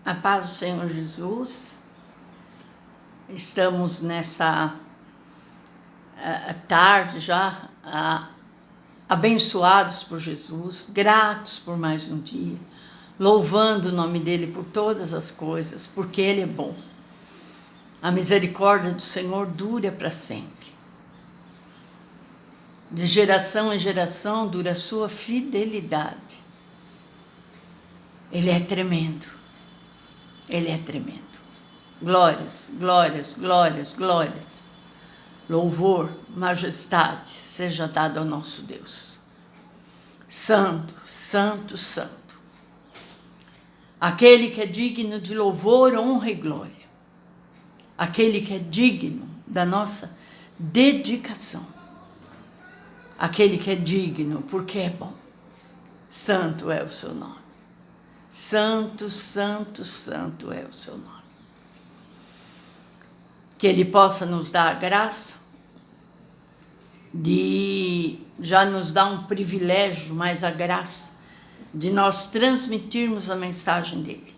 A paz do Senhor Jesus. Estamos nessa tarde já abençoados por Jesus, gratos por mais um dia, louvando o nome dele por todas as coisas, porque ele é bom. A misericórdia do Senhor dura para sempre. De geração em geração dura a sua fidelidade. Ele é tremendo. Ele é tremendo. Glórias, glórias, glórias, glórias. Louvor, majestade seja dado ao nosso Deus. Santo, santo, santo. Aquele que é digno de louvor, honra e glória. Aquele que é digno da nossa dedicação. Aquele que é digno porque é bom. Santo é o seu nome. Santo, santo, santo é o seu nome. Que ele possa nos dar a graça de já nos dar um privilégio, mas a graça de nós transmitirmos a mensagem dele,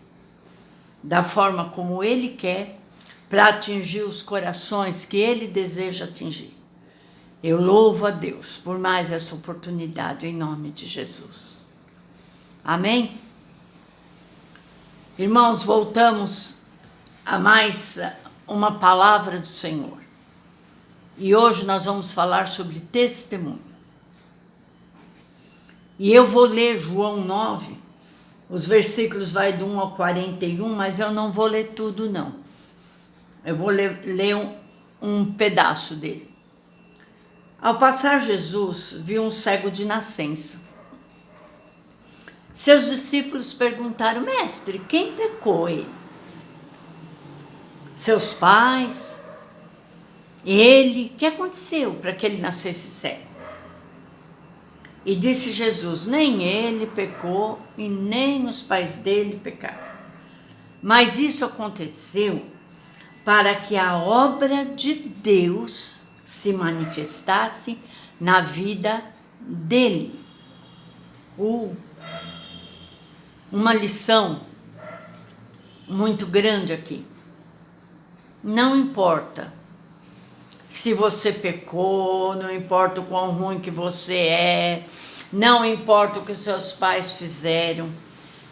da forma como ele quer, para atingir os corações que ele deseja atingir. Eu louvo a Deus por mais essa oportunidade, em nome de Jesus. Amém? Irmãos, voltamos a mais uma palavra do Senhor. E hoje nós vamos falar sobre testemunho. E eu vou ler João 9, os versículos vai do 1 ao 41, mas eu não vou ler tudo não. Eu vou ler um pedaço dele. Ao passar Jesus, viu um cego de nascença. Seus discípulos perguntaram: mestre, quem pecou ele? Seus pais? Ele? O que aconteceu para que ele nascesse cego? E disse Jesus: nem ele pecou e nem os pais dele pecaram. Mas isso aconteceu para que a obra de Deus se manifestasse na vida dele. Uma lição muito grande aqui. Não importa se você pecou, não importa o quão ruim que você é, não importa o que seus pais fizeram.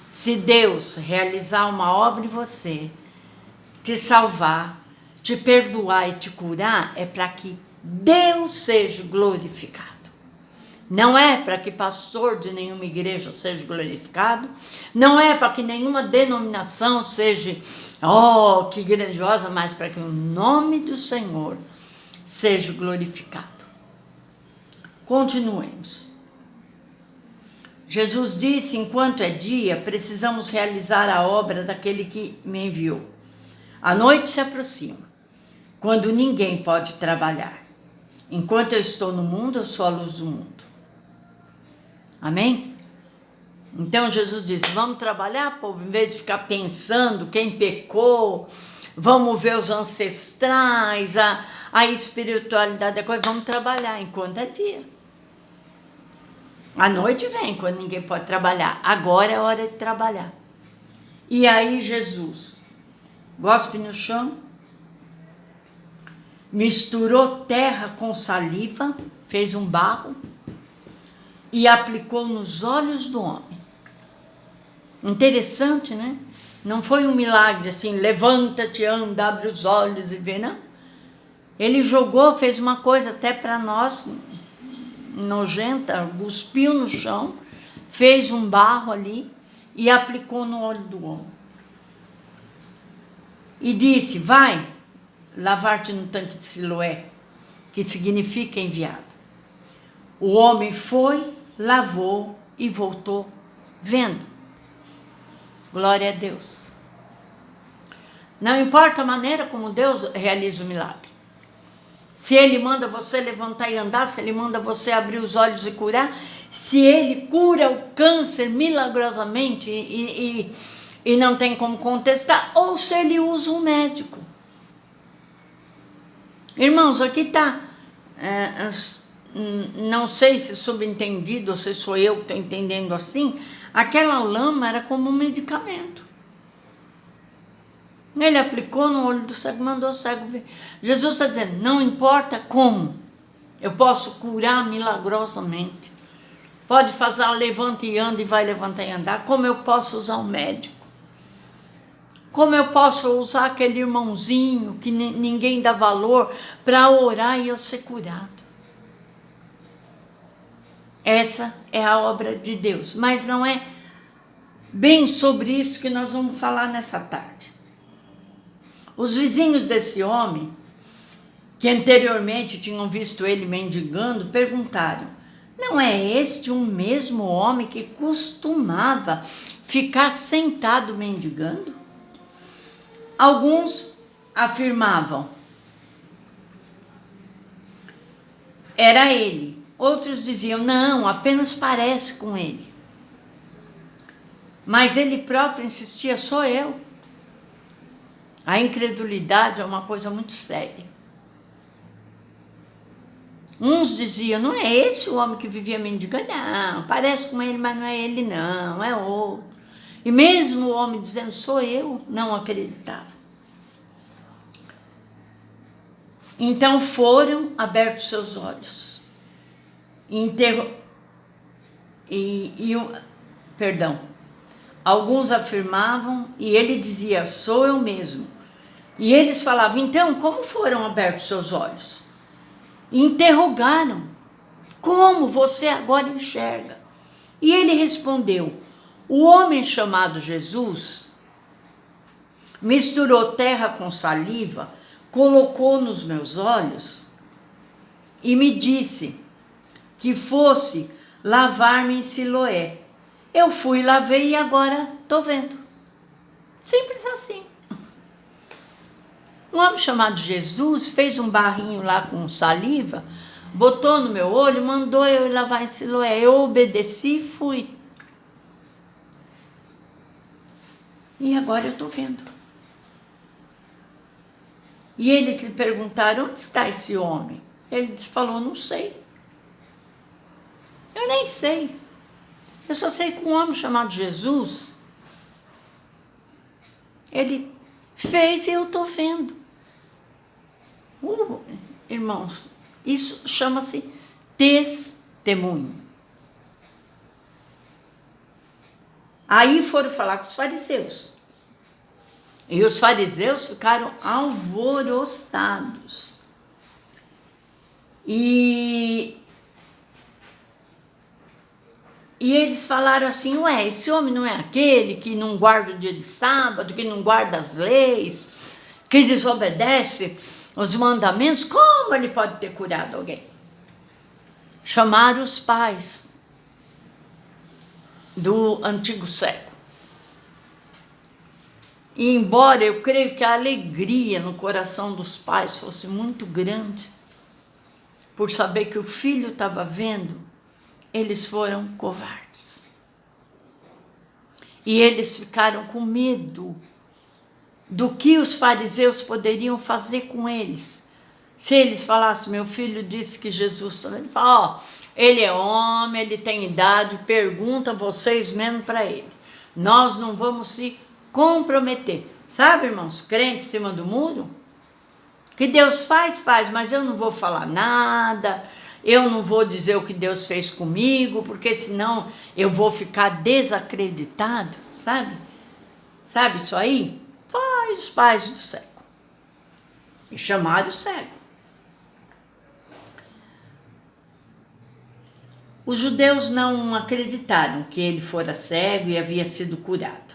Se Deus realizar uma obra em você, te salvar, te perdoar e te curar, é para que Deus seja glorificado. Não é para que pastor de nenhuma igreja seja glorificado, não é para que nenhuma denominação seja, que grandiosa, mas para que o nome do Senhor seja glorificado. Continuemos. Jesus disse: enquanto é dia, precisamos realizar a obra daquele que me enviou. A noite se aproxima, quando ninguém pode trabalhar. Enquanto eu estou no mundo, eu sou a luz do mundo. Amém? Então Jesus disse: vamos trabalhar, povo, em vez de ficar pensando quem pecou, vamos ver os ancestrais, a espiritualidade da coisa, vamos trabalhar enquanto é dia. A noite vem quando ninguém pode trabalhar, agora é hora de trabalhar. E aí Jesus gospe no chão, misturou terra com saliva, fez um barro e aplicou nos olhos do homem. Interessante, né? Não foi um milagre assim, levanta-te, anda, abre os olhos e vê, não. Ele jogou, fez uma coisa até para nós nojenta, cuspiu no chão, fez um barro ali e aplicou no olho do homem. E disse: vai lavar-te no tanque de Siloé, que significa enviado. O homem foi, lavou e voltou vendo. Glória a Deus. Não importa a maneira como Deus realiza o milagre. Se ele manda você levantar e andar, se ele manda você abrir os olhos e curar, se ele cura o câncer milagrosamente e não tem como contestar, ou se ele usa um médico. Irmãos, aqui está, não sei se subentendido ou se sou eu que estou entendendo assim, aquela lama era como um medicamento. Ele aplicou no olho do cego, mandou o cego ver. Jesus está dizendo, não importa como, eu posso curar milagrosamente. Pode fazer levanta e anda e vai levantar e andar, como eu posso usar um médico. Como eu posso usar aquele irmãozinho que ninguém dá valor para orar e eu ser curado. Essa é a obra de Deus, mas não é bem sobre isso que nós vamos falar nessa tarde. Os vizinhos desse homem, que anteriormente tinham visto ele mendigando, perguntaram, não é este um mesmo homem que costumava ficar sentado mendigando? Alguns afirmavam, era ele. Outros diziam, não, apenas parece com ele. Mas ele próprio insistia, sou eu. A incredulidade é uma coisa muito séria. Uns diziam, não é esse o homem que vivia mendigando? Não, parece com ele, mas não é ele não, é outro. E mesmo o homem dizendo, sou eu, não acreditava. Então foram abertos seus olhos. Alguns afirmavam e ele dizia, sou eu mesmo. E eles falavam, então, como foram abertos seus olhos? E interrogaram, como você agora enxerga? E ele respondeu, o homem chamado Jesus misturou terra com saliva, colocou nos meus olhos e me disse que fosse lavar-me em Siloé. Eu fui, lavei e agora estou vendo. Simples assim. Um homem chamado Jesus fez um barrinho lá com saliva, botou no meu olho, mandou eu ir lavar em Siloé. Eu obedeci e fui. E agora eu estou vendo. E eles lhe perguntaram, onde está esse homem? Ele falou, não sei. Eu nem sei. Eu só sei que um homem chamado Jesus, ele fez e eu estou vendo. Irmãos, isso chama-se testemunho. Aí foram falar com os fariseus. E os fariseus ficaram alvoroçados. E eles falaram assim, ué, esse homem não é aquele que não guarda o dia de sábado, que não guarda as leis, que desobedece os mandamentos? Como ele pode ter curado alguém? Chamaram os pais do antigo cego. E embora eu creio que a alegria no coração dos pais fosse muito grande, por saber que o filho estava vendo, eles foram covardes. E eles ficaram com medo do que os fariseus poderiam fazer com eles. Se eles falassem, meu filho disse que Jesus... Ele fala, ele é homem, ele tem idade, pergunta vocês mesmo para ele. Nós não vamos se comprometer. Sabe, irmãos, crente em cima do muro? Que Deus faz, mas eu não vou falar nada, eu não vou dizer o que Deus fez comigo, porque senão eu vou ficar desacreditado, sabe? Sabe isso aí? Foi os pais do cego. E chamaram o cego. Os judeus não acreditaram que ele fora cego e havia sido curado,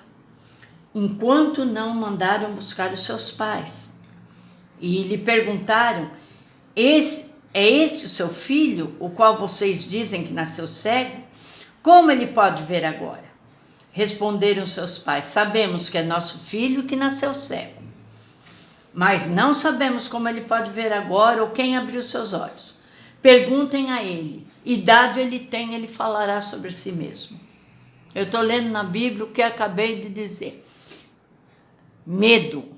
enquanto não mandaram buscar os seus pais. E lhe perguntaram, é esse o seu filho, o qual vocês dizem que nasceu cego? Como ele pode ver agora? Responderam seus pais, sabemos que é nosso filho que nasceu cego, mas não sabemos como ele pode ver agora ou quem abriu seus olhos. Perguntem a ele, idade ele tem, ele falará sobre si mesmo. Eu estou lendo na Bíblia o que acabei de dizer. Medo.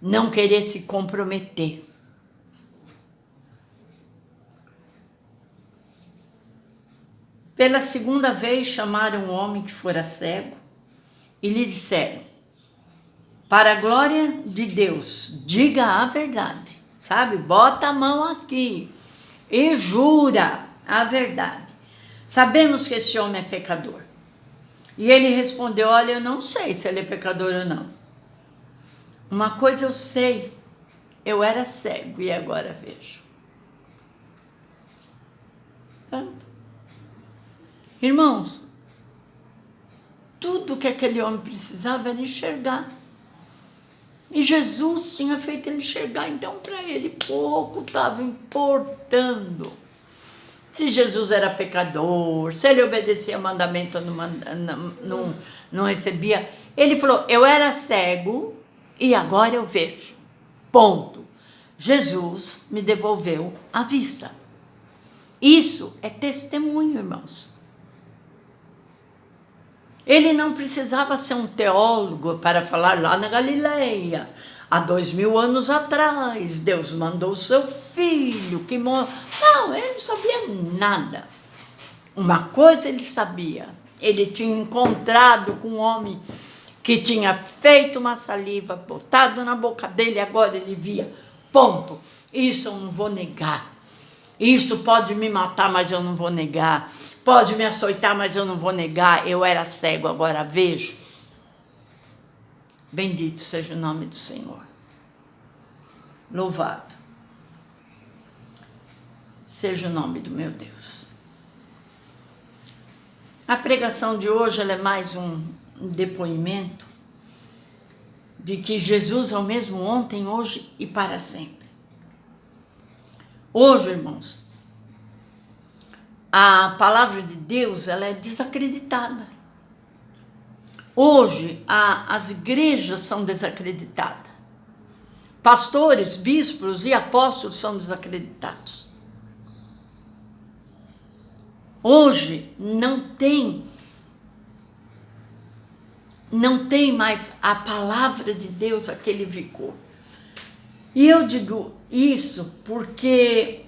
Não querer se comprometer. Pela segunda vez chamaram um homem que fora cego e lhe disseram, para a glória de Deus, diga a verdade, sabe? Bota a mão aqui e jura a verdade. Sabemos que esse homem é pecador. E ele respondeu, olha, eu não sei se ele é pecador ou não. Uma coisa eu sei, eu era cego e agora vejo. Irmãos, tudo que aquele homem precisava era enxergar. E Jesus tinha feito ele enxergar, então para ele pouco estava importando. Se Jesus era pecador, se ele obedecia o mandamento ou não recebia. Ele falou, eu era cego e agora eu vejo. Ponto. Jesus me devolveu a vista. Isso é testemunho, irmãos. Ele não precisava ser um teólogo para falar lá na Galileia. Há 2000 anos atrás, Deus mandou o seu filho que morreu. Não, ele não sabia nada. Uma coisa ele sabia. Ele tinha encontrado com um homem que tinha feito uma saliva, botado na boca dele, agora ele via. Ponto. Isso eu não vou negar. Isso pode me matar, mas eu não vou negar. Pode me açoitar, mas eu não vou negar. Eu era cego, agora vejo. Bendito seja o nome do Senhor. Louvado seja o nome do meu Deus. A pregação de hoje ela é mais um depoimento de que Jesus é o mesmo ontem, hoje e para sempre. Hoje, irmãos, a palavra de Deus ela é desacreditada. Hoje, as igrejas são desacreditadas. Pastores, bispos e apóstolos são desacreditados. Hoje não tem mais a palavra de Deus, aquele vigor. E eu digo isso porque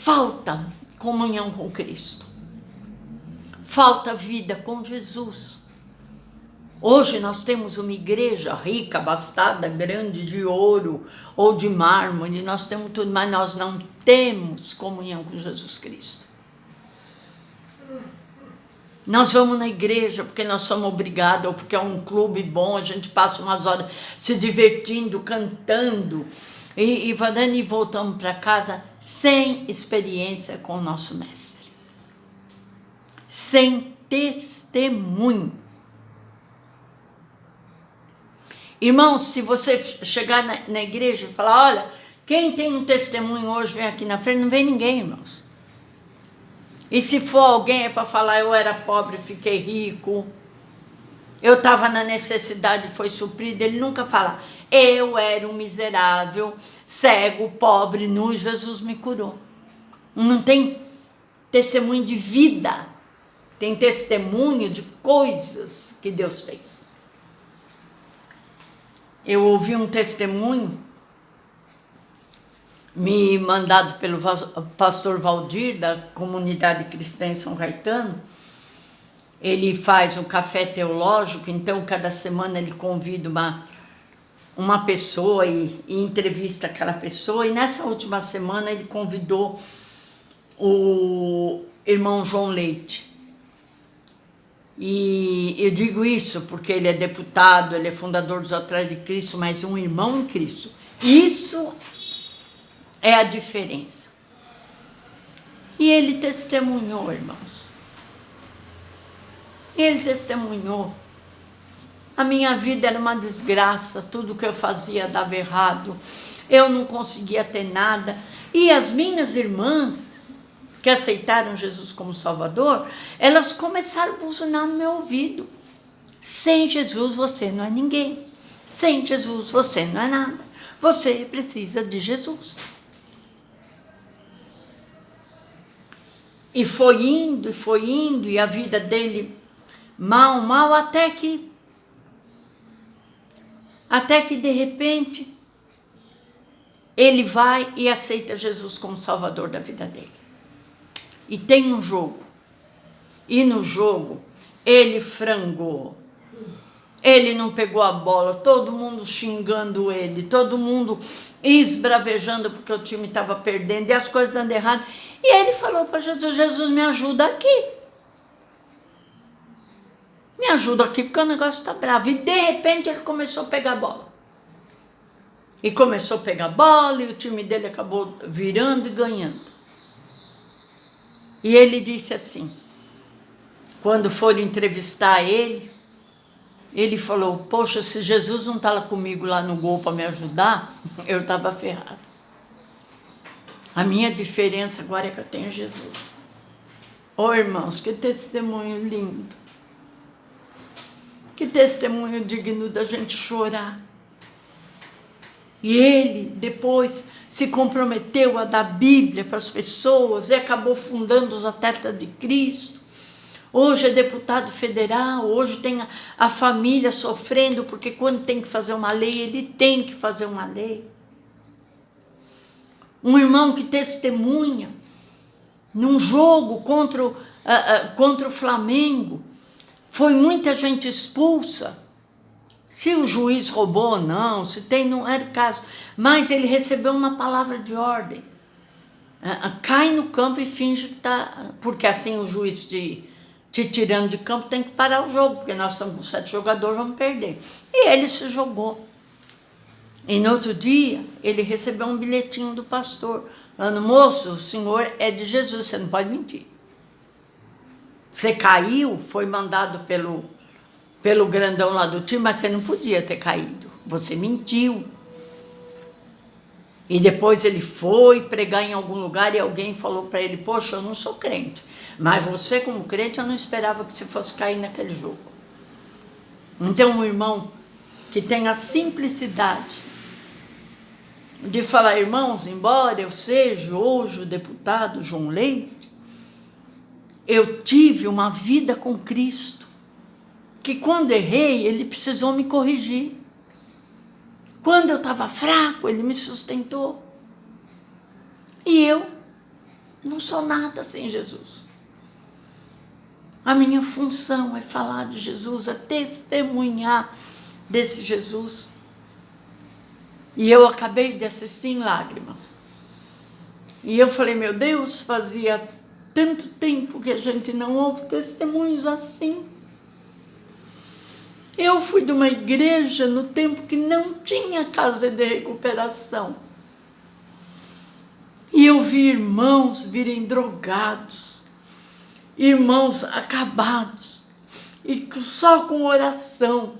falta comunhão com Cristo. Falta vida com Jesus. Hoje nós temos uma igreja rica, abastada, grande, de ouro ou de mármore, nós temos tudo, mas nós não temos comunhão com Jesus Cristo. Nós vamos na igreja porque nós somos obrigados, ou porque é um clube bom, a gente passa umas horas se divertindo, cantando, e voltamos para casa sem experiência com o nosso mestre. Sem testemunho. Irmãos, se você chegar na igreja e falar, olha, quem tem um testemunho hoje vem aqui na frente, não vem ninguém, irmãos. E se for alguém é para falar, eu era pobre, fiquei rico, eu estava na necessidade, foi suprido, ele nunca fala, eu era um miserável, cego, pobre, nu, Jesus me curou. Não tem testemunho de vida, tem testemunho de coisas que Deus fez. Eu ouvi um testemunho me mandado pelo pastor Valdir, da comunidade cristã em São Caetano. Ele faz um café teológico, então cada semana ele convida uma pessoa e entrevista aquela pessoa. E nessa última semana ele convidou o irmão João Leite. E eu digo isso porque ele é deputado, ele é fundador dos Atrás de Cristo, mas um irmão em Cristo. Isso é a diferença. E ele testemunhou, irmãos. Ele testemunhou. A minha vida era uma desgraça, tudo que eu fazia dava errado, eu não conseguia ter nada. E as minhas irmãs, que aceitaram Jesus como Salvador, elas começaram a buzinar no meu ouvido. Sem Jesus você não é ninguém. Sem Jesus você não é nada. Você precisa de Jesus. E foi indo, e a vida dele mal, até que de repente ele vai e aceita Jesus como Salvador da vida dele. e tem um jogo. E no jogo, ele frangou. Ele não pegou a bola, todo mundo xingando ele, todo mundo esbravejando porque o time estava perdendo e as coisas dando errado. E ele falou para Jesus, Jesus, me ajuda aqui. Me ajuda aqui porque o negócio está bravo. E de repente ele começou a pegar a bola. E começou a pegar a bola e o time dele acabou virando e ganhando. E ele disse assim, quando foram entrevistar ele, ele falou, poxa, se Jesus não está lá comigo lá no gol para me ajudar, eu estava ferrado. A minha diferença agora é que eu tenho Jesus. Oh, irmãos, que testemunho lindo. Que testemunho digno da gente chorar. E ele depois se comprometeu a dar Bíblia para as pessoas e acabou fundando os Atletas de Cristo. Hoje é deputado federal, hoje tem a família sofrendo, porque quando tem que fazer uma lei, ele tem que fazer uma lei. Um irmão que testemunha num jogo contra o Flamengo, foi muita gente expulsa. Se o juiz roubou ou não, se tem, não era o caso. Mas ele recebeu uma palavra de ordem. Cai no campo e finge que está... Porque assim o juiz te tirando de campo tem que parar o jogo, porque nós estamos com 7 jogadores, vamos perder. E ele se jogou. E no outro dia, ele recebeu um bilhetinho do pastor. Falando, moço, o senhor é de Jesus, você não pode mentir. Você caiu, foi mandado pelo grandão lá do time, mas você não podia ter caído. Você mentiu. E depois ele foi pregar em algum lugar e alguém falou para ele, poxa, eu não sou crente. Mas você, como crente, eu não esperava que você fosse cair naquele jogo. Então, um irmão que tem a simplicidade de falar, irmãos, embora eu seja hoje o deputado João Leite, eu tive uma vida com Cristo, que quando errei, ele precisou me corrigir. Quando eu estava fraco, ele me sustentou. E eu não sou nada sem Jesus. A minha função é falar de Jesus, é testemunhar desse Jesus. E eu acabei de assistir em lágrimas. E eu falei, meu Deus, fazia tanto tempo que a gente não ouve testemunhos assim. Eu fui de uma igreja no tempo que não tinha casa de recuperação. E eu vi irmãos virem drogados, irmãos acabados, e só com oração,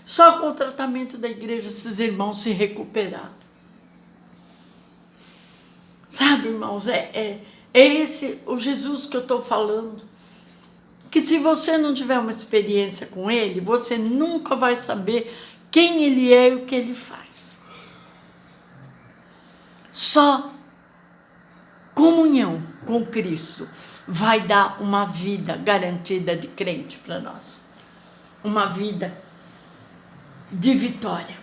só com o tratamento da igreja, esses irmãos se recuperaram. Sabe, irmãos, é esse o Jesus que eu estou falando. Que se você não tiver uma experiência com ele, você nunca vai saber quem ele é e o que ele faz. Só comunhão com Cristo vai dar uma vida garantida de crente para nós. Uma vida de vitória.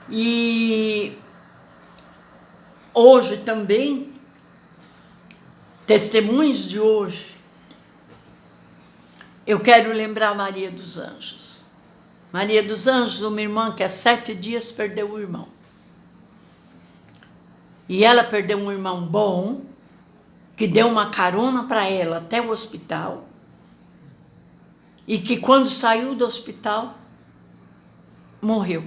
E hoje também, testemunhos de hoje, eu quero lembrar Maria dos Anjos. Maria dos Anjos, uma irmã que há 7 dias perdeu o irmão. E ela perdeu um irmão bom, que deu uma carona para ela até o hospital. E que quando saiu do hospital, morreu.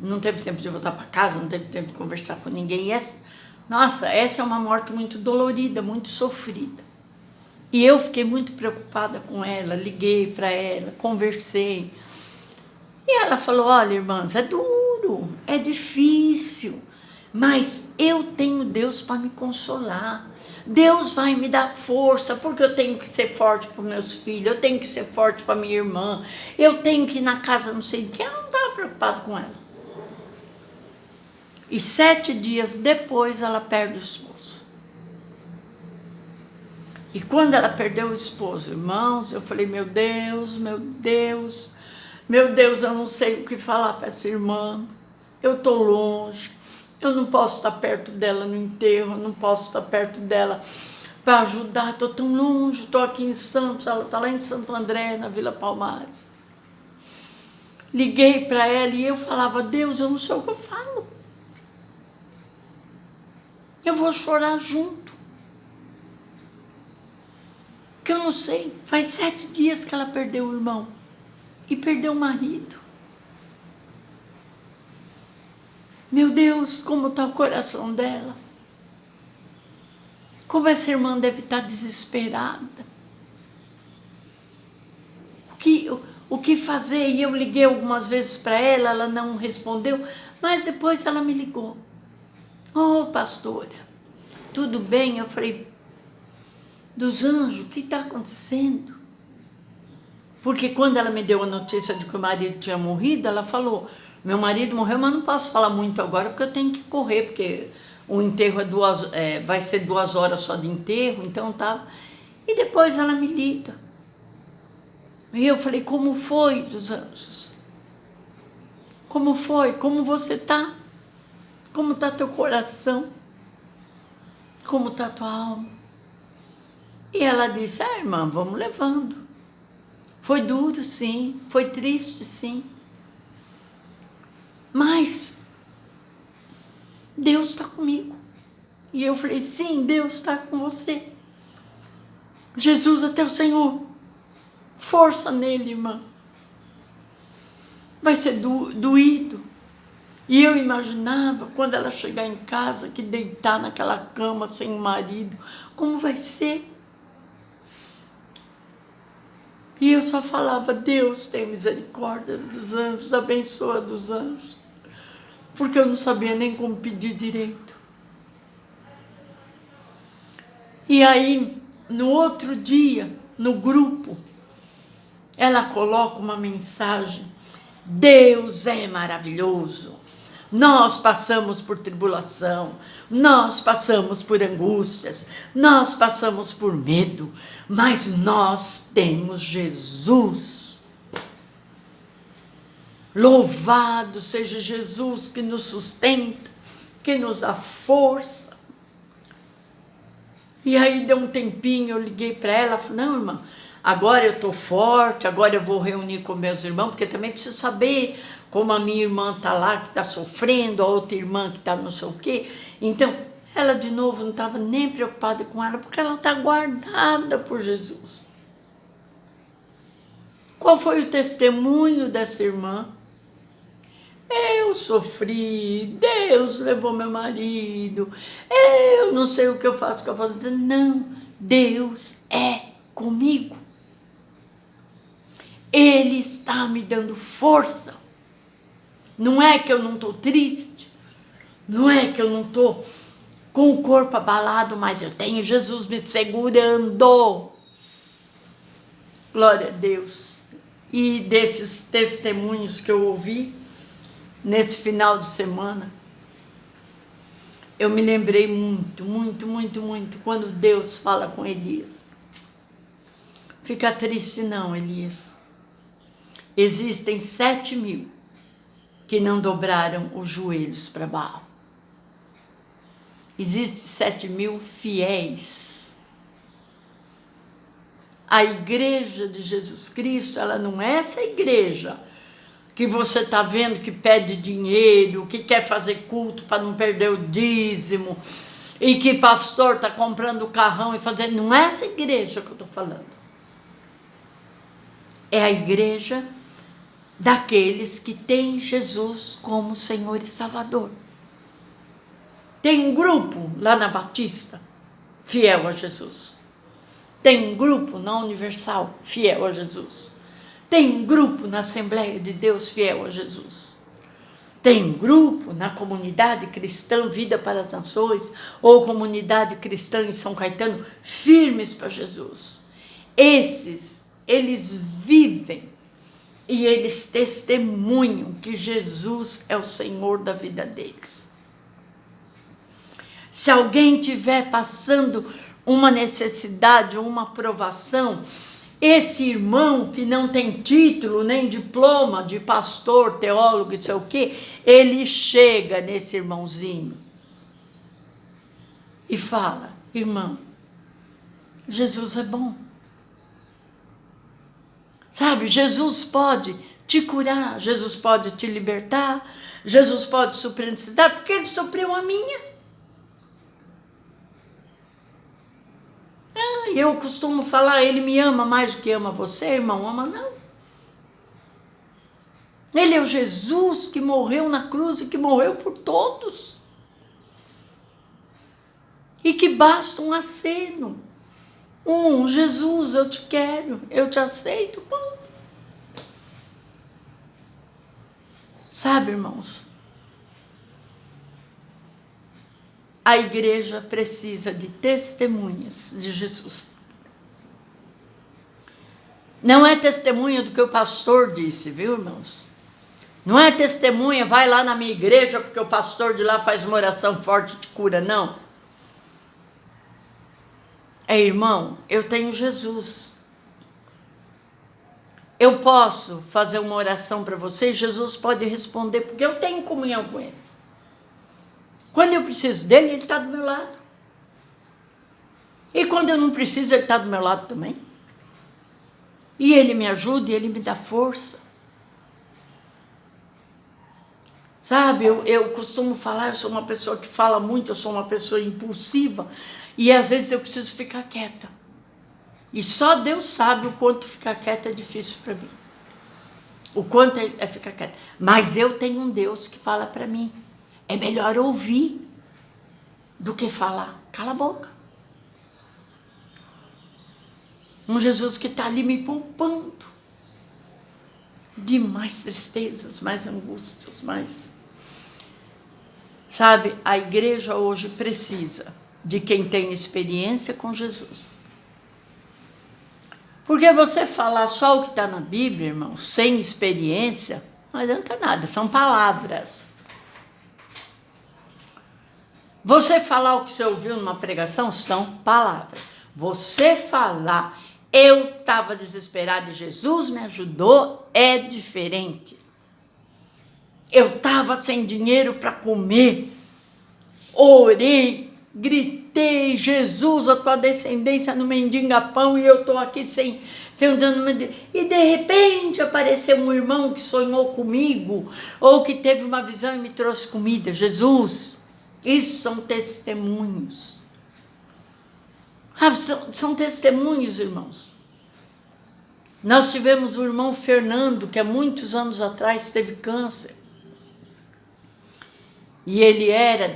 Não teve tempo de voltar para casa, não teve tempo de conversar com ninguém. Essa é uma morte muito dolorida, muito sofrida. E eu fiquei muito preocupada com ela, liguei para ela, conversei. E ela falou, olha, irmãs, é duro, é difícil, mas eu tenho Deus para me consolar. Deus vai me dar força, porque eu tenho que ser forte para os meus filhos, eu tenho que ser forte para minha irmã, eu tenho que ir na casa não sei de quem. Eu não estava preocupada com ela. E 7 dias depois ela perde o esposo. E quando ela perdeu o esposo, irmãos, eu falei, meu Deus, eu não sei o que falar para essa irmã. Eu estou longe, Eu não posso estar perto dela no enterro, eu não posso estar perto dela para ajudar. Estou tão longe, estou aqui em Santos, ela está lá em Santo André, na Vila Palmares. Liguei para ela e eu falava, Deus, eu não sei o que eu falo. Eu vou chorar junto. Porque eu não sei. Faz 7 dias que ela perdeu o irmão. E perdeu o marido. Meu Deus, como está o coração dela. Como essa irmã deve estar desesperada. O que fazer? E eu liguei algumas vezes para ela, ela não respondeu. Mas depois ela me ligou. Oh, pastora, tudo bem? Eu falei, dos anjos, o que está acontecendo? Porque quando ela me deu a notícia de que o marido tinha morrido, ela falou, meu marido morreu, mas não posso falar muito agora, porque eu tenho que correr, porque o enterro vai ser 2 horas só de enterro, então tá. E depois ela me liga. E eu falei, como foi, dos anjos? Como foi? Como você tá? Como está teu coração? Como está tua alma? E ela disse, irmã, vamos levando. Foi duro, sim. Foi triste, sim. Mas Deus está comigo. E eu falei, sim, Deus está com você. Jesus é teu Senhor. Força nele, irmã. Vai ser doído. E eu imaginava, quando ela chegar em casa, que deitar naquela cama sem o marido, como vai ser? E eu só falava, Deus tem misericórdia dos anjos, abençoa dos anjos. Porque eu não sabia nem como pedir direito. E aí, no outro dia, no grupo, ela coloca uma mensagem, Deus é maravilhoso. Nós passamos por tribulação, nós passamos por angústias, nós passamos por medo, mas nós temos Jesus. Louvado seja Jesus que nos sustenta, que nos dá força. E aí deu um tempinho, eu liguei para ela, falei, não, irmã, agora eu estou forte, agora eu vou reunir com meus irmãos, porque também preciso saber como a minha irmã está lá, que está sofrendo, a outra irmã que está não sei o quê. Então, ela de novo não estava nem preocupada com ela, porque ela está guardada por Jesus. Qual foi o testemunho dessa irmã? Eu sofri, Deus levou meu marido, eu não sei o que eu faço, Não, Deus é comigo. Ele está me dando força. Não é que eu não estou triste, não é que eu não estou com o corpo abalado, mas eu tenho Jesus me segurando. Glória a Deus. E desses testemunhos que eu ouvi nesse final de semana, eu me lembrei muito quando Deus fala com Elias. Fica triste não, Elias. Existem 7.000 que não dobraram os joelhos para Baal. Existem 7.000 fiéis. A igreja de Jesus Cristo, ela não é essa igreja que você está vendo que pede dinheiro, que quer fazer culto para não perder o dízimo, e que pastor está comprando carrão e fazendo. Não é essa igreja que eu estou falando. É a igreja daqueles que têm Jesus como Senhor e Salvador. Tem um grupo lá na Batista, fiel a Jesus. Tem um grupo na Universal, fiel a Jesus. Tem um grupo na Assembleia de Deus, fiel a Jesus. Tem um grupo na Comunidade Cristã Vida para as Nações, ou Comunidade Cristã em São Caetano, firmes para Jesus. Esses, eles vivem e eles testemunham que Jesus é o Senhor da vida deles. Se alguém estiver passando uma necessidade, uma provação, Esse irmão que não tem título nem diploma de pastor, teólogo, não sei o quê, ele chega nesse irmãozinho e fala: irmão, Jesus é bom. Sabe, Jesus pode te curar, Jesus pode te libertar, Jesus pode suprir a necessidade, porque ele supriu a minha. Eu costumo falar, ele me ama mais do que ama você, irmão, ama não. Ele é o Jesus que morreu na cruz e que morreu por todos. E que basta um aceno. Jesus, eu te quero, eu te aceito, ponto. Sabe, irmãos, a igreja precisa de testemunhas de Jesus. Não é testemunha do que o pastor disse, viu, irmãos? Não é testemunha, vai lá na minha igreja porque o pastor de lá faz uma oração forte de cura, não. É, irmão, eu tenho Jesus. Eu posso fazer uma oração para você e Jesus pode responder, porque eu tenho comunhão com ele. Quando eu preciso dele, ele está do meu lado. E quando eu não preciso, ele está do meu lado também. E ele me ajuda e ele me dá força. Sabe, eu costumo falar, eu sou uma pessoa que fala muito, eu sou uma pessoa impulsiva. E às vezes eu preciso ficar quieta. E só Deus sabe o quanto ficar quieta é difícil para mim. O quanto é ficar quieta. Mas eu tenho um Deus que fala para mim. É melhor ouvir do que falar. Cala a boca. Um Jesus que está ali me poupando de mais tristezas, mais angústias, mais... Sabe, a igreja hoje precisa de quem tem experiência com Jesus. Porque você falar só o que está na Bíblia, irmão, sem experiência, não adianta nada, são palavras. Você falar o que você ouviu numa pregação, são palavras. Você falar, eu estava desesperada e Jesus me ajudou, é diferente. Eu estava sem dinheiro para comer, orei, gritei, Jesus, a tua descendência no mendiga-pão, e eu estou aqui sem e de repente apareceu um irmão que sonhou comigo, ou que teve uma visão e me trouxe comida. Jesus, isso são testemunhos. São testemunhos, irmãos. Nós tivemos o irmão Fernando, que há muitos anos atrás teve câncer. E ele era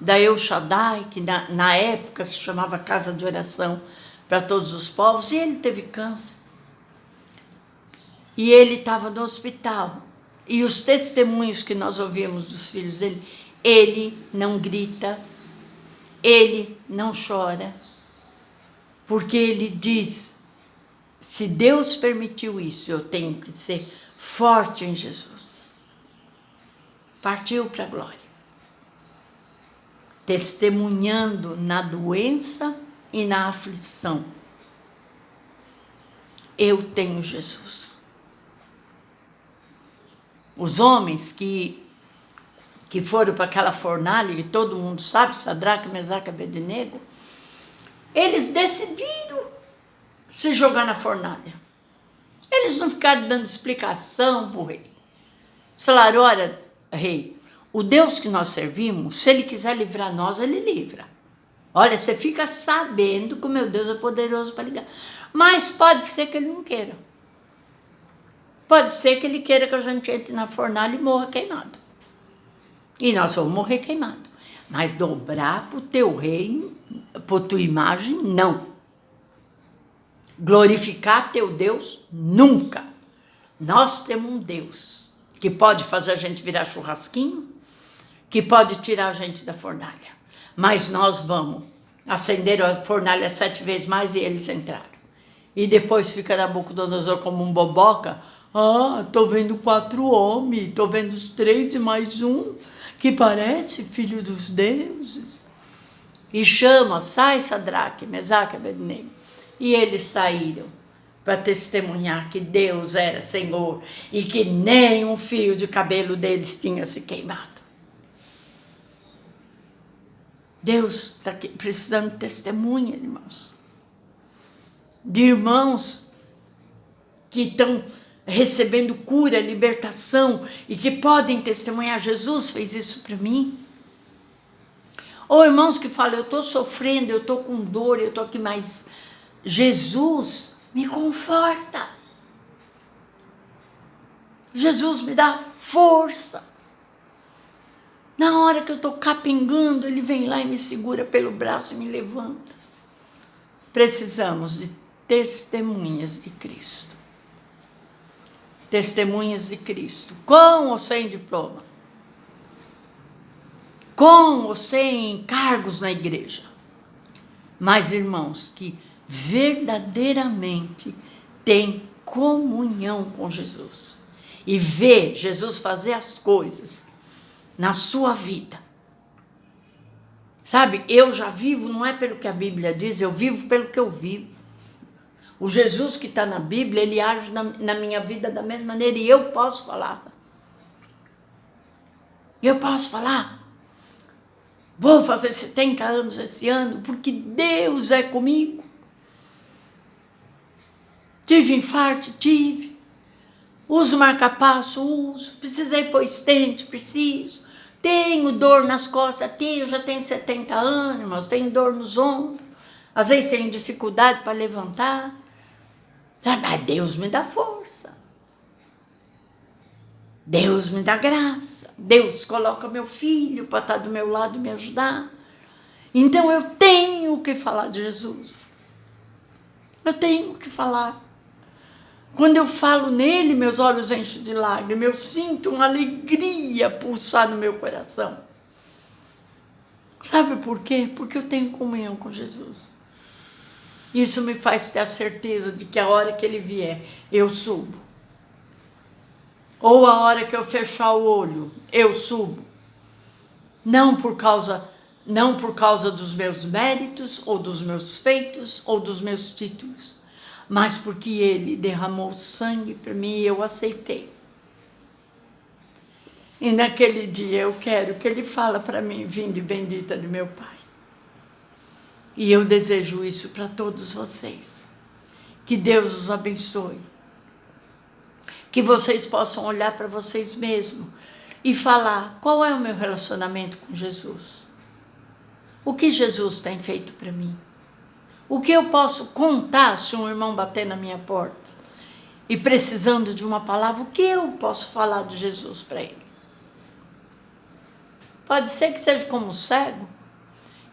da El Shaddai, que na época se chamava Casa de Oração para Todos os Povos, e ele teve câncer. E ele estava no hospital. E os testemunhos que nós ouvimos dos filhos dele, ele não grita, ele não chora, porque ele diz, se Deus permitiu isso, eu tenho que ser forte em Jesus. Partiu para a glória. Testemunhando na doença e na aflição. Eu tenho Jesus. Os homens que foram para aquela fornalha, que todo mundo sabe, Sadraque, Mesaque e Abednego, eles decidiram se jogar na fornalha. Eles não ficaram dando explicação para o rei. Eles falaram, olha, rei, o Deus que nós servimos, se ele quiser livrar nós, ele livra. Olha, você fica sabendo que o meu Deus é poderoso para ligar. Mas pode ser que ele não queira. Pode ser que ele queira que a gente entre na fornalha e morra queimado. E nós vamos morrer queimado. Mas dobrar para o teu reino, para a tua imagem, não. Glorificar teu Deus, nunca. Nós temos um Deus que pode fazer a gente virar churrasquinho, que pode tirar a gente da fornalha. Mas nós vamos acender a fornalha 7 vezes mais e eles entraram. E depois fica Nabucodonosor como um boboca. Ah, estou vendo 4 homens, estou vendo os 3 e mais um, que parece filho dos deuses. E chama, sai Sadraque, Mesaque e Abednego. E eles saíram. para testemunhar que Deus era Senhor e que nem um fio de cabelo deles tinha se queimado. Deus está precisando de testemunha, irmãos. De irmãos que estão recebendo cura, libertação e que podem testemunhar. Jesus fez isso para mim. Ou irmãos que falam, eu estou sofrendo, eu estou com dor, eu estou aqui, mas Jesus me conforta. Jesus me dá força. Na hora que eu estou capengando, Ele vem lá e me segura pelo braço e me levanta. Precisamos de testemunhas de Cristo. Testemunhas de Cristo, com ou sem diploma. Com ou sem cargos na igreja. Mas, irmãos, que verdadeiramente tem comunhão com Jesus. E vê Jesus fazer as coisas na sua vida. Sabe, eu já vivo, não é pelo que a Bíblia diz, eu vivo pelo que eu vivo. O Jesus que está na Bíblia, ele age na minha vida da mesma maneira e eu posso falar. Eu posso falar. Vou fazer 70 anos esse ano, porque Deus é comigo. Tive infarto? Tive. Uso marca-passo? Uso. Precisei pôr estente? Preciso. Tenho dor nas costas? Tenho. Já tenho 70 anos, irmãos. Tenho dor nos ombros. Às vezes tenho dificuldade para levantar. Mas Deus me dá força. Deus me dá graça. Deus coloca meu filho para estar do meu lado e me ajudar. Então eu tenho que falar de Jesus. Eu tenho que falar. Quando eu falo nele, meus olhos enchem de lágrimas. Eu sinto uma alegria pulsar no meu coração. Sabe por quê? Porque eu tenho comunhão com Jesus. Isso me faz ter a certeza de que a hora que ele vier, eu subo. Ou a hora que eu fechar o olho, eu subo. Não por causa dos meus méritos, ou dos meus feitos, ou dos meus títulos, mas porque ele derramou sangue para mim e eu aceitei. E naquele dia eu quero que ele fale para mim, vinde bendita de meu Pai. E eu desejo isso para todos vocês. Que Deus os abençoe. Que vocês possam olhar para vocês mesmos e falar, qual é o meu relacionamento com Jesus? O que Jesus tem feito para mim? O que eu posso contar se um irmão bater na minha porta? E precisando de uma palavra, o que eu posso falar de Jesus para ele? Pode ser que seja como cego.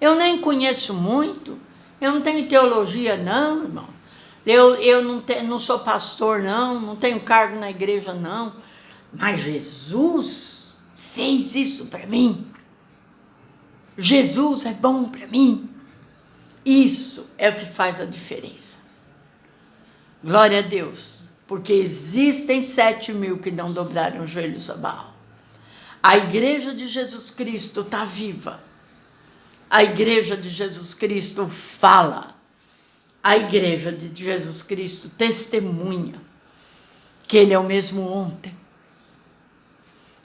Eu nem conheço muito, eu não tenho teologia não, irmão. Eu não sou pastor não tenho cargo na igreja não. Mas Jesus fez isso para mim. Jesus é bom para mim. Isso é o que faz a diferença. Glória a Deus, porque existem 7.000 que não dobraram os joelhos a Baal. A igreja de Jesus Cristo está viva. A igreja de Jesus Cristo fala. A igreja de Jesus Cristo testemunha que ele é o mesmo ontem,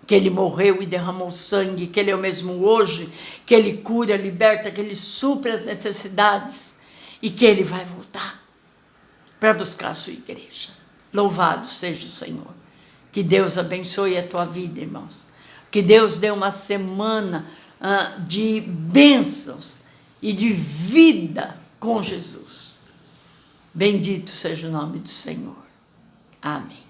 que ele morreu e derramou sangue, que ele é o mesmo hoje, que ele cura, liberta, que ele supre as necessidades e que ele vai voltar para buscar a sua igreja. Louvado seja o Senhor. Que Deus abençoe a tua vida, irmãos. Que Deus dê uma semana de bênçãos e de vida com Jesus. Bendito seja o nome do Senhor. Amém.